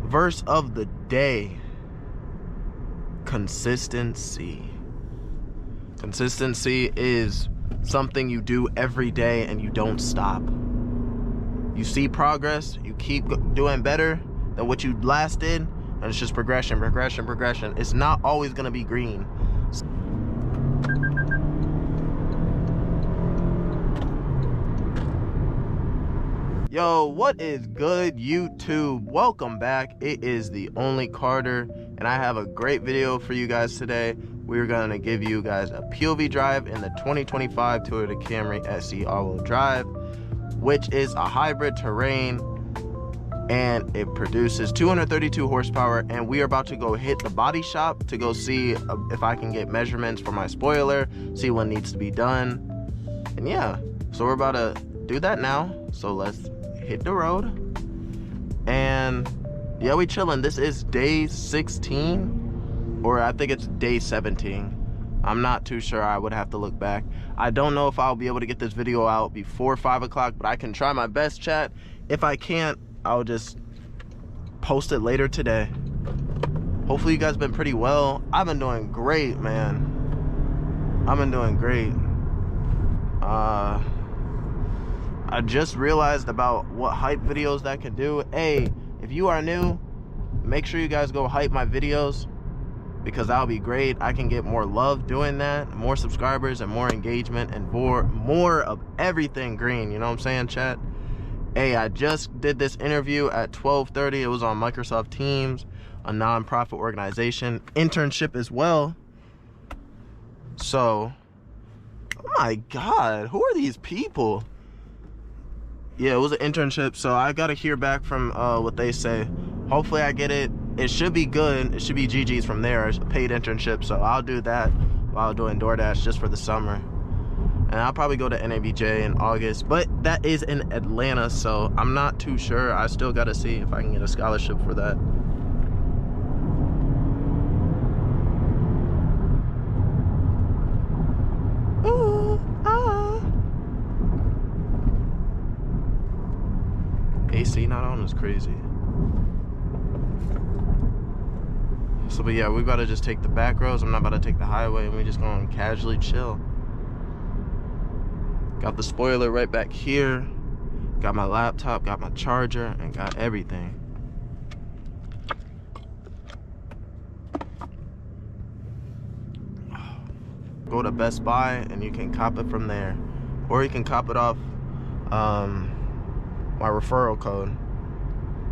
Verse of the day: consistency. Consistency is something you do every day and you don't stop. You see progress, you keep doing better than what you last did, and it's just progression. It's not always gonna be green. Yo, what is good, YouTube? Welcome back. It is the Only Carter, and I have a great video for you guys today. We're gonna give you guys a POV drive in the 2025 Toyota Camry SE all-wheel drive, which is a hybrid terrain, and it produces 232 horsepower. And we are about to go hit the body shop to go see if I can get measurements for my spoiler, see what needs to be done, and yeah, so we're about to do that now. So let's hit the road. And yeah, we chilling. This is day 16, or I think it's day 17. I'm not too sure. I would have to look back. I don't know if I'll be able to get this video out before 5 o'clock, but I can try my best, chat. If I can't, I'll just post it later today. Hopefully you guys been pretty well. I've been doing great, man. I've been doing great. I just realized about what hype videos that can do. Hey, if you are new, make sure you guys go hype my videos, because that'll be great. I can get more love doing that, more subscribers and more engagement and more of everything green, you know what I'm saying, chat? Hey, I just did this interview at 12:30. It was on Microsoft Teams, a non-profit organization, internship as well. So, oh my God, who are these people? Yeah, it was an internship, so I gotta hear back from what they say. Hopefully I get it. It should be good. It should be GG's from there. It's a paid internship, so I'll do that while doing DoorDash just for the summer. And I'll probably go to NABJ in August, but that is in Atlanta, so I'm not too sure. I still gotta see if I can get a scholarship for that. Ooh, ah. AC not on is crazy. So, but yeah, we gotta just take the back roads. I'm not about to take the highway, and we just gonna casually chill. Got the spoiler right back here. Got my laptop, got my charger, and got everything. Go to Best Buy and you can cop it from there, or you can cop it off my referral code.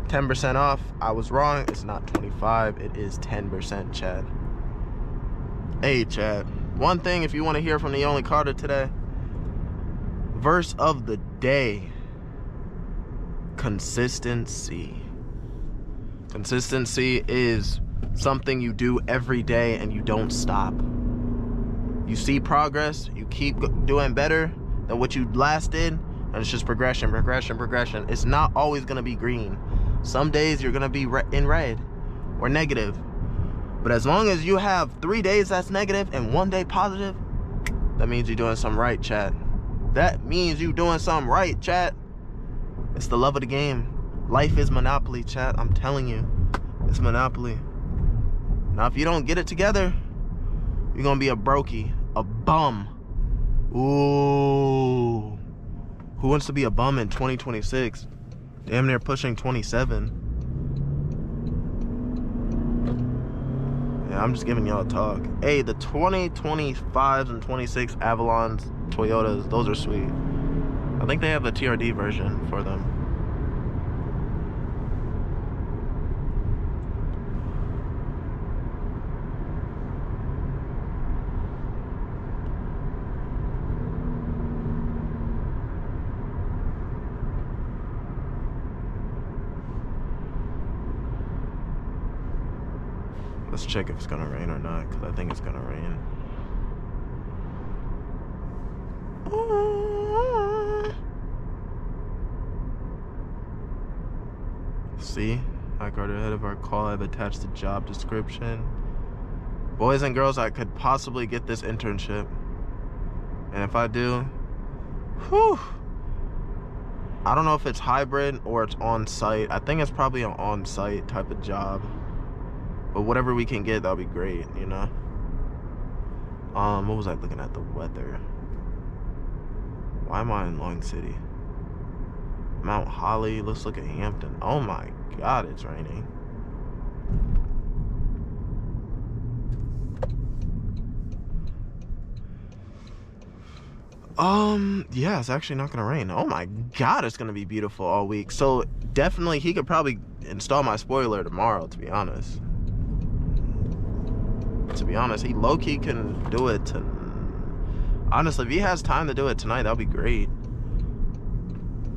10% off. I was wrong. It's not 25. It is 10%, chat. Hey, chat. One thing, if you want to hear from the Only Carter today, verse of the day: consistency. Consistency is something you do every day and you don't stop. You see progress, you keep doing better than what you last did, and it's just progression. It's not always gonna be green. Some days you're gonna be in red or negative, but as long as you have 3 days that's negative and 1 day positive, that means you're doing something right, chat. That means you doing something right, chat. It's the love of the game. Life is Monopoly, chat. I'm telling you, it's Monopoly. Now, if you don't get it together, you're gonna be a brokey, a bum. Ooh. Who wants to be a bum in 2026? Damn near pushing 27. Yeah, I'm just giving y'all talk. Hey, the 2025s and 26 Avalons, Toyotas, those are sweet. I think they have the TRD version for them. Let's check if it's gonna rain or not, because I think it's gonna rain. See? Hi Carter, ahead of our call, I've attached the job description. Boys and girls, I could possibly get this internship. And if I do, whew, I don't know if it's hybrid or it's on-site. I think it's probably an on-site type of job. But whatever we can get, that'll be great, you know? What was I looking at? The weather. Why am I in Long City? Mount Holly. Let's look at Hampton. Oh my God, it's raining. Yeah, it's actually not gonna rain. Oh my God, it's gonna be beautiful all week. So definitely he could probably install my spoiler tomorrow, to be honest. He low-key can do it honestly, if he has time to do it tonight, that'll be great.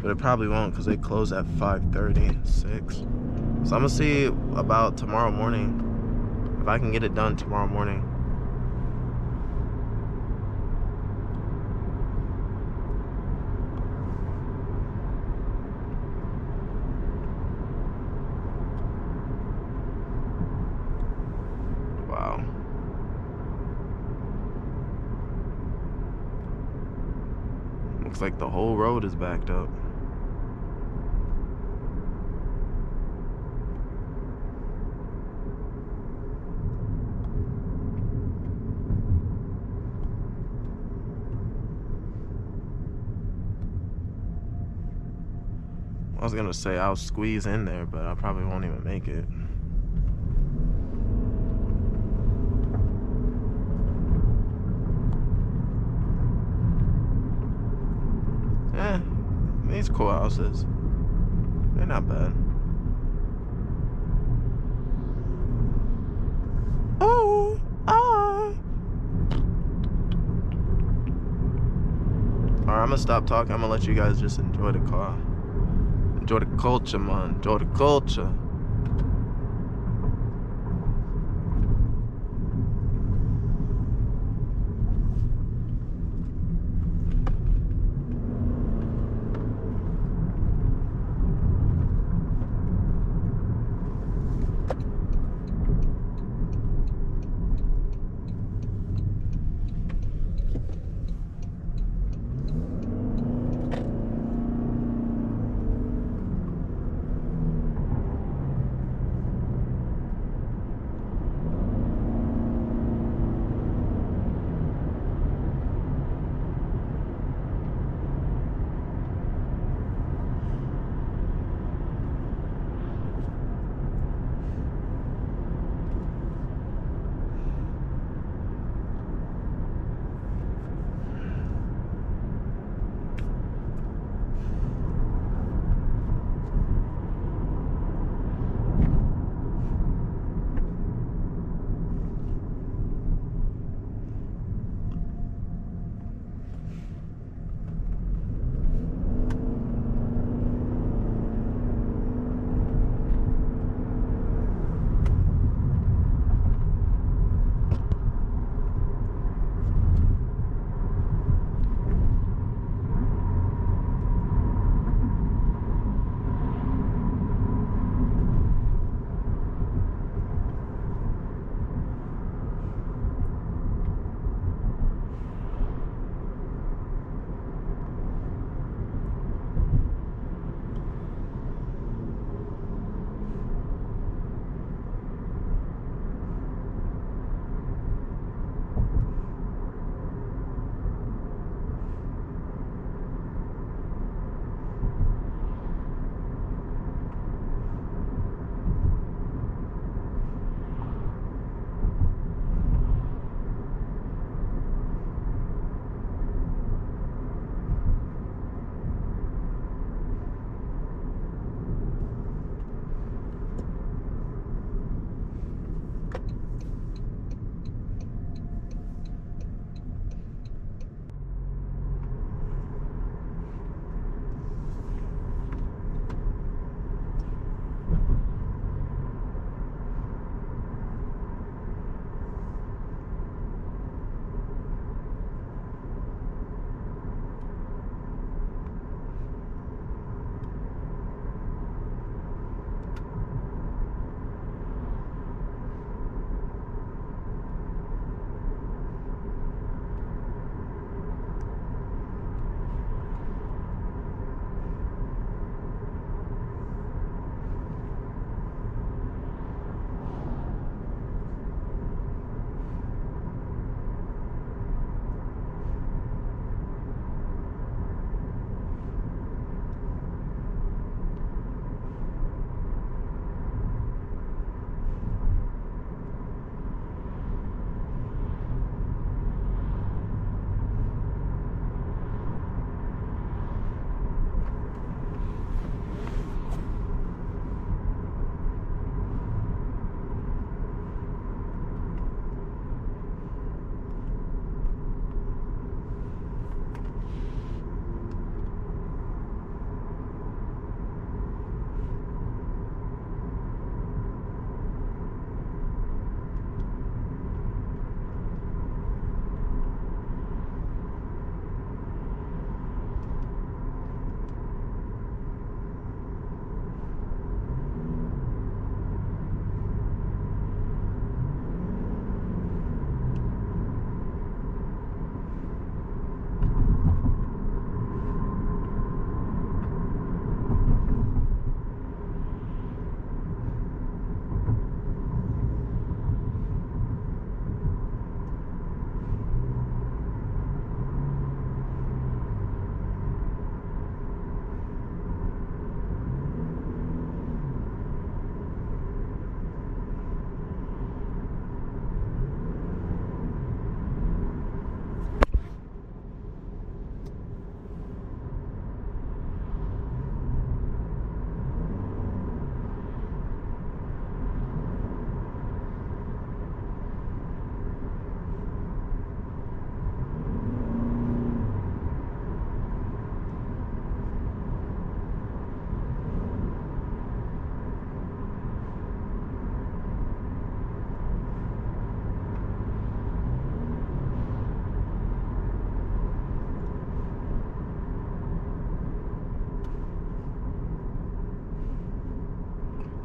But it probably won't, because they close at 5:30, 6. So I'm gonna see about tomorrow morning, if I can get it done tomorrow morning. Wow. Looks like the whole road is backed up. I was gonna say I'll squeeze in there, but I probably won't even make it. These cool houses, they're not bad. Oh, ah. Alright, I'm gonna stop talking. I'm gonna let you guys just enjoy the car. Enjoy the culture, man. Enjoy the culture.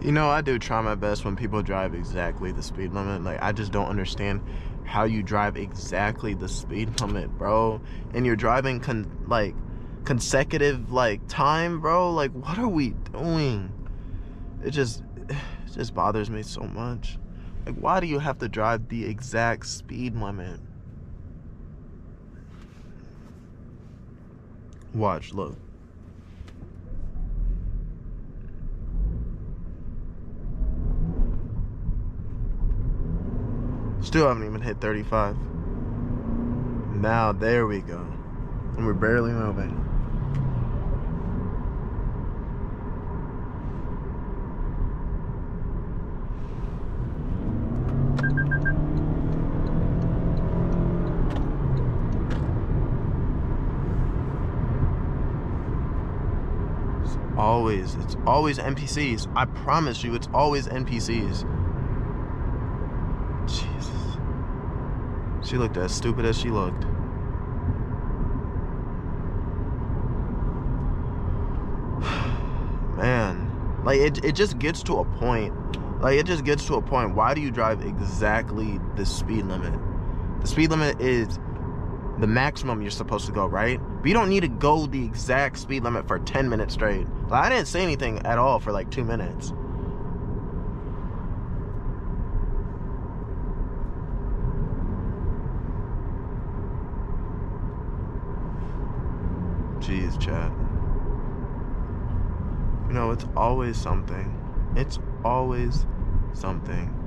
You know, I do try my best when people drive exactly the speed limit. Like, I just don't understand how you drive exactly the speed limit, bro. And you're driving consecutive time, bro. Like, what are we doing? It just bothers me so much. Like, why do you have to drive the exact speed limit? Watch, look. Still haven't even hit 35. Now, there we go. And we're barely moving. It's always NPCs. I promise you, it's always NPCs. Jesus. She looked as stupid as she looked. Man, like it just gets to a point. Like, it just gets to a point. Why do you drive exactly the speed limit? The speed limit is the maximum you're supposed to go, right? But you don't need to go the exact speed limit for 10 minutes straight. Like, I didn't say anything at all for like 2 minutes. Jeez, chat. You know, it's always something. It's always something.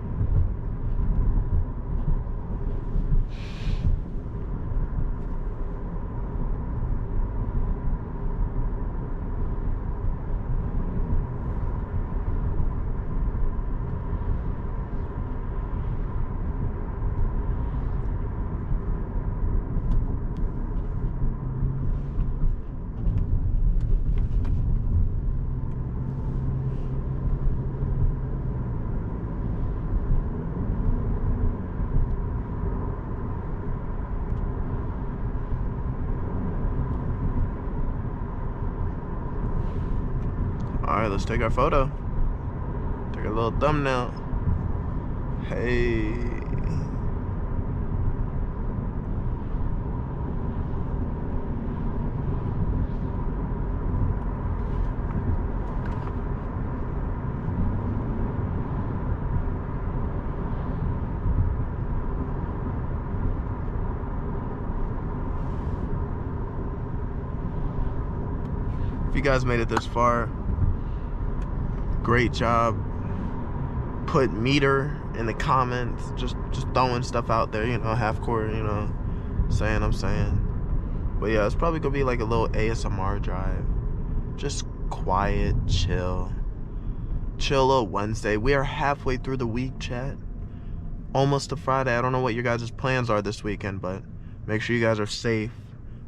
Alright, let's take our photo. Take a little thumbnail. Hey. If you guys made it this far, great job. Put meter in the comments. Just throwing stuff out there, you know, half court, you know, saying I'm saying. But yeah, it's probably gonna be like a little ASMR drive. Just quiet, chill little Wednesday. We are halfway through the week, chat. Almost to Friday. I don't know what your guys' plans are this weekend, but make sure you guys are safe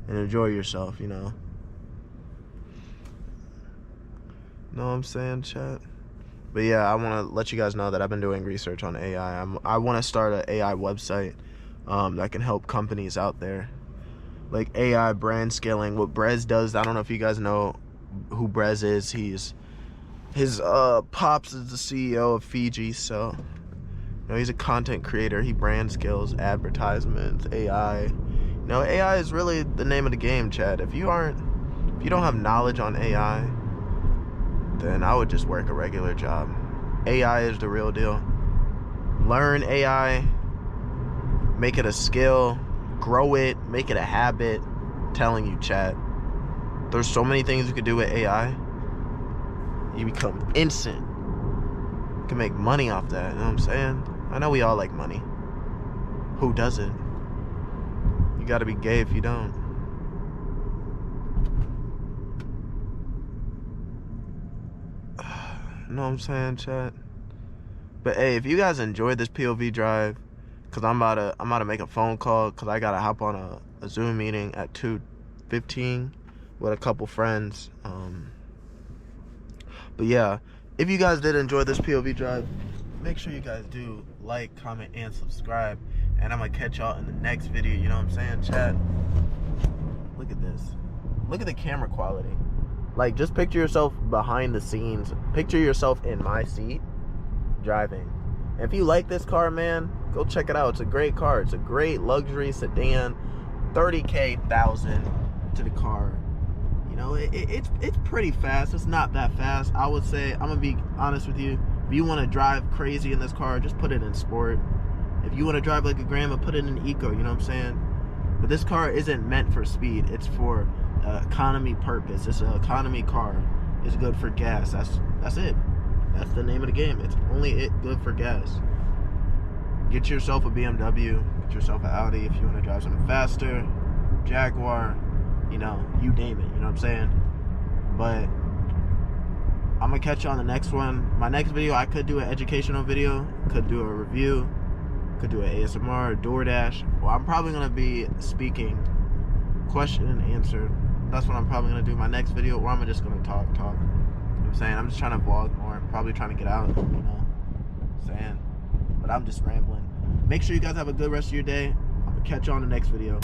and enjoy yourself, you know. Know what I'm saying, chat? But yeah, I want to let you guys know that I've been doing research on AI. I want to start an AI website that can help companies out there. Like AI brand scaling, what Brez does. I don't know if you guys know who Brez is. His pops is the CEO of Fiji, so you know, he's a content creator. He brand scales advertisements, AI. You know, AI is really the name of the game, chat. If you don't have knowledge on AI, then I would just work a regular job. AI is the real deal. Learn AI, make it a skill, grow it, make it a habit. I'm telling you, chat, there's so many things you could do with AI. You become instant. You can make money off that, you know what I'm saying? I know we all like money. Who doesn't? You gotta be gay if you don't. You know what I'm saying, chat? But hey, if you guys enjoyed this POV drive, cause I'm about to make a phone call, cause I gotta hop on a Zoom meeting at 2:15 with a couple friends. But yeah, if you guys did enjoy this POV drive, make sure you guys do like, comment, and subscribe. And I'm gonna catch y'all in the next video. You know what I'm saying, chat? Look at this. Look at the camera quality. Like, just picture yourself behind the scenes. Picture yourself in my seat driving. And if you like this car, man, go check it out. It's a great car. It's a great luxury sedan. 30,000 to the car. You know, it's pretty fast. It's not that fast. I would say, I'm gonna be honest with you, if you want to drive crazy in this car, just put it in sport. If you want to drive like a grandma, put it in eco. You know what I'm saying? But this car isn't meant for speed. It's for economy purpose. It's an economy car. It's good for gas. That's it. That's the name of the game. It's only good for gas. Get yourself a BMW. Get yourself an Audi if you want to drive something faster. Jaguar. You know, you name it. You know what I'm saying? But I'm gonna catch you on the next one. My next video, I could do an educational video. Could do a review. Could do an ASMR, DoorDash. Well, I'm probably gonna be speaking, question and answer. That's what I'm probably gonna do my next video, or I'm just gonna talk. You know what I'm saying? I'm just trying to vlog more, probably trying to get out, you know what I'm saying? But I'm just rambling. Make sure you guys have a good rest of your day. I'm gonna catch you on the next video.